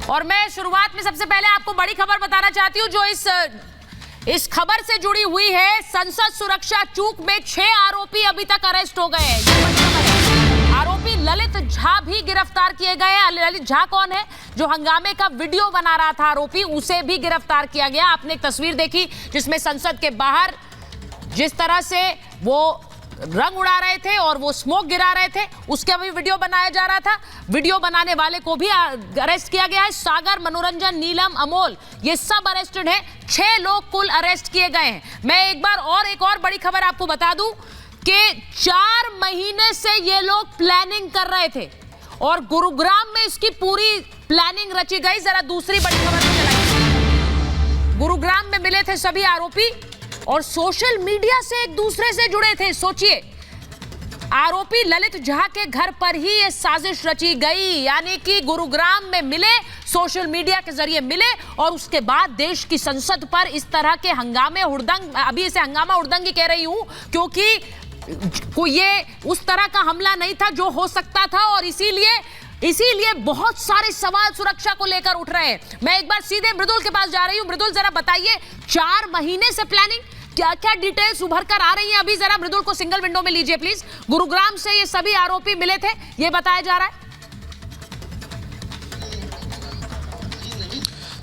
और मैं शुरुआत में सबसे पहले आपको बड़ी खबर बताना चाहती हूं जो इस खबर से जुड़ी हुई है। संसद सुरक्षा चूक में 6 आरोपी अभी तक अरेस्ट हो गए हैं। आरोपी ललित झा भी गिरफ्तार किए गए हैं। ललित झा कौन है? जो हंगामे का वीडियो बना रहा था आरोपी, उसे भी गिरफ्तार किया गया। आपने एक तस्वीर देखी जिसमें संसद के बाहर जिस तरह से वो रंग उड़ा रहे थे और वो स्मोक गिरा रहे थे, उसका भी वीडियो बनाया जा रहा था। वीडियो बनाने वाले को भी अरेस्ट किया गया है। सागर, मनोरंजन, नीलम, अमोल, ये सब अरेस्टेड हैं। 6 लोग कुल अरेस्ट किए गए हैं। मैं एक और बड़ी खबर आपको बता दूं कि 4 महीने से ये लोग प्लानिंग कर रहे थे और गुरुग्राम में इसकी पूरी प्लानिंग रची गई। जरा दूसरी बड़ी खबर चलाइए। गुरुग्राम में मिले थे सभी आरोपी और सोशल मीडिया से एक दूसरे से जुड़े थे। सोचिए, आरोपी ललित झा के घर पर ही ये साजिश रची गई, यानी कि गुरुग्राम में मिले, सोशल मीडिया के जरिए मिले और उसके बाद देश की संसद पर इस तरह के हंगामे हुड़दंग, अभी इसे हंगामा हुड़दंगी कह रही हूं क्योंकि कोई ये उस तरह का हमला नहीं था जो हो सकता था और इसीलिए बहुत सारे सवाल सुरक्षा को लेकर उठ रहे हैं। मैं एक बार सीधे मृदुल के पास जा रही हूं। मृदुल, जरा बताइए, 4 महीने से प्लानिंग, क्या क्या डिटेल्स उभर कर आ रही हैं अभी? जरा मृदुल को सिंगल विंडो में लीजिए प्लीज। गुरुग्राम से ये सभी आरोपी मिले थे, ये बताया जा रहा है।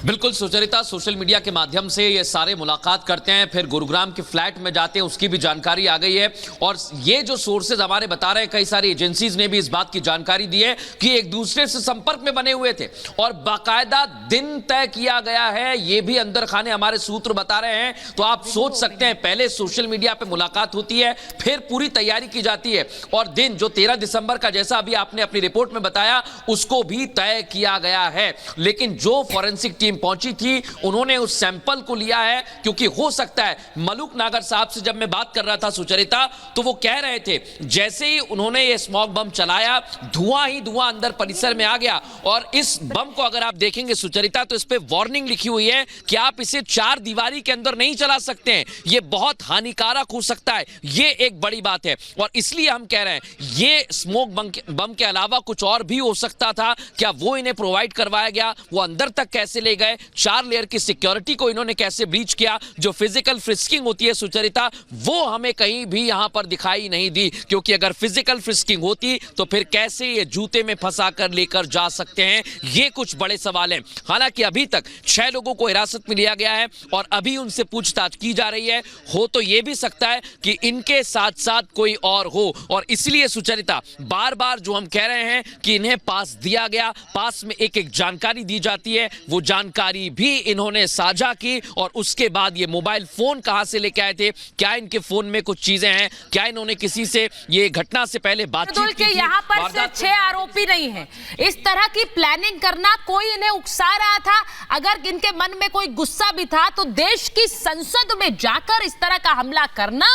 बिल्कुल सुचरिता, सोशल मीडिया के माध्यम से ये सारे मुलाकात करते हैं, फिर गुरुग्राम के फ्लैट में जाते हैं, उसकी भी जानकारी आ गई है। और ये जो सोर्सेज हमारे बता रहे हैं, कई सारी एजेंसीज ने भी इस बात की जानकारी दी है कि एक दूसरे से संपर्क में बने हुए थे और बाकायदा दिन तय किया गया है, ये भी अंदर खाने हमारे सूत्र बता रहे हैं। तो आप सोच सकते हैं, पहले सोशल मीडिया पर मुलाकात होती है, फिर पूरी तैयारी की जाती है और दिन जो 13 दिसंबर का, जैसा अभी आपने अपनी रिपोर्ट में बताया, उसको भी तय किया गया है। लेकिन जो फॉरेंसिक टीम पहुंची थी, उन्होंने उस सैंपल को लिया है क्योंकि हो सकता है, मलूक नागर साहब से जब मैं बात कर रहा था सुचरिता, तो वो कह रहे थे जैसे ही उन्होंने ये स्मोक बम चलाया, धुआं ही धुआं अंदर परिसर में आ गया। और इस बम को अगर आप देखेंगे सुचरिता, तो इस पे वार्निंग लिखी हुई है कि आप इसे 4 दीवारी के अंदर नहीं चला सकते हैं, ये बहुत हानिकारक हो सकता है। ये एक बड़ी बात है और इसलिए हम कह रहे हैं ये स्मोक बम के अलावा कुछ और भी हो सकता था। क्या वो इन्हें प्रोवाइड करवाया गया? वो अंदर तक कैसे ले गए? 4 लेयर की सिक्योरिटी को इन्होंने कैसे ब्रीच किया? जो फिजिकल फ्रिस्किंग होती है सुचरिता, वो हमें कहीं भी यहां पर दिखाई नहीं दी, क्योंकि अगर फिजिकल फ्रिस्किंग होती तो फिर कैसे ये जूते में फंसा कर लेकर जा सकते हैं? ये कुछ बड़े सवाल हैं। हालांकि अभी तक 6 लोगों को हिरासत में लिया गया है और अभी उनसे पूछताछ की जा रही है। हो तो ये भी सकता है कि इनके साथ साथ कोई और हो और इसलिए सुचरिता, बार बार जो हम कह रहे हैं कि इन्हें पास दिया गया, पास में एक एक जानकारी दी जाती है, वो जानकारी भी इन्होंने साझा की। और उसके बाद ये मोबाइल फोन कहां से लेके आए थे, क्या इनके फोन में कुछ चीजें हैं, क्या इन्होंने किसी से ये घटना से पहले बातचीत की थी? यहाँ पर सिर्फ 6 आरोपी नहीं है, इस तरह की प्लानिंग करना, कोई इन्हें उकसा रहा था। अगर इनके मन में कोई गुस्सा भी था तो देश की संसद में जाकर इस तरह का हमला करना,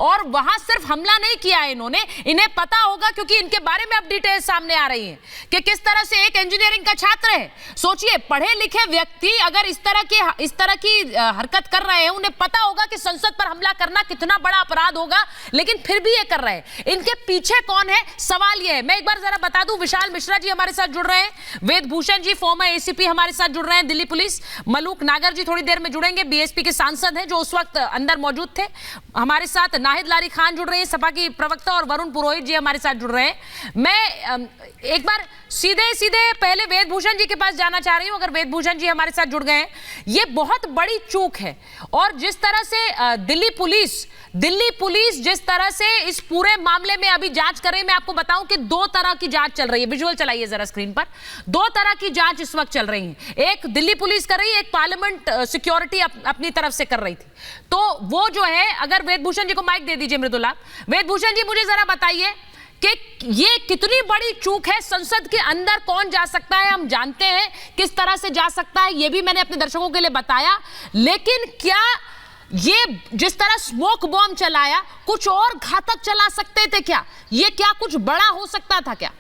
और वहां सिर्फ हमला नहीं किया इन्होंने, इन्हें पता होगा क्योंकि इनके बारे में अब डिटेल सामने आ रही है कि किस तरह से एक इंजीनियरिंग का छात्र है। सोचिए, पढ़े लिखे व्यक्ति अगर इस तरह की हरकत कर रहे हैं, उन्हें पता होगा कि संसद पर हमला करना कितना बड़ा अपराध होगा, लेकिन फिर भी ये कर रहे हैं। इनके पीछे कौन है, सवाल ये है। मैं एक बार जरा बता दूं, विशाल मिश्रा जी हमारे साथ जुड़ रहे हैं, वेद भूषण जी फॉर्मर एसीपी हमारे साथ जुड़ रहे हैं दिल्ली पुलिस, मलूक नागर जी थोड़ी देर में जुड़ेंगे, बीएसपी के सांसद हैं जो उस वक्त अंदर मौजूद थे हमारे साथ, नाहिद लारी खान जुड़ रहे हैं सपा की प्रवक्ता, और वरुण पुरोहित जी हमारे साथ जुड़ रहे हैं। मैं एक बार सीधे पहले वेद भूषण जी के पास जाना चाह रही हूं, अगर वेद भूषण जी हमारे साथ जुड़ गए हैं। ये बहुत बड़ी चूक है और जिस तरह से दिल्ली पुलिस जिस तरह से इस पूरे मामले में अभी जांच कर रही है, मैं आपको बताऊं कि 2 तरह की जांच चल रही है। विजुअल चलाइए जरा स्क्रीन पर। 2 तरह की जांच इस वक्त चल रही है, एक दिल्ली पुलिस कर रही है, एक पार्लियामेंट सिक्योरिटी अपनी तरफ से कर रही थी। तो वो जो है, अगर वेद भूषण जी को माइक दे दीजिए मृदुला। वेद भूषण जी, मुझे जरा बताइए कि ये कितनी बड़ी चूक है, संसद के अंदर कौन जा सकता है, हम जानते हैं किस तरह से जा सकता है, ये भी मैंने अपने दर्शकों के लिए बताया, लेकिन क्या ये जिस तरह स्मोक बॉम्ब चलाया, कुछ और घातक चला सकते थे क्या? ये क्या कुछ बड़ा हो सकता था क्या?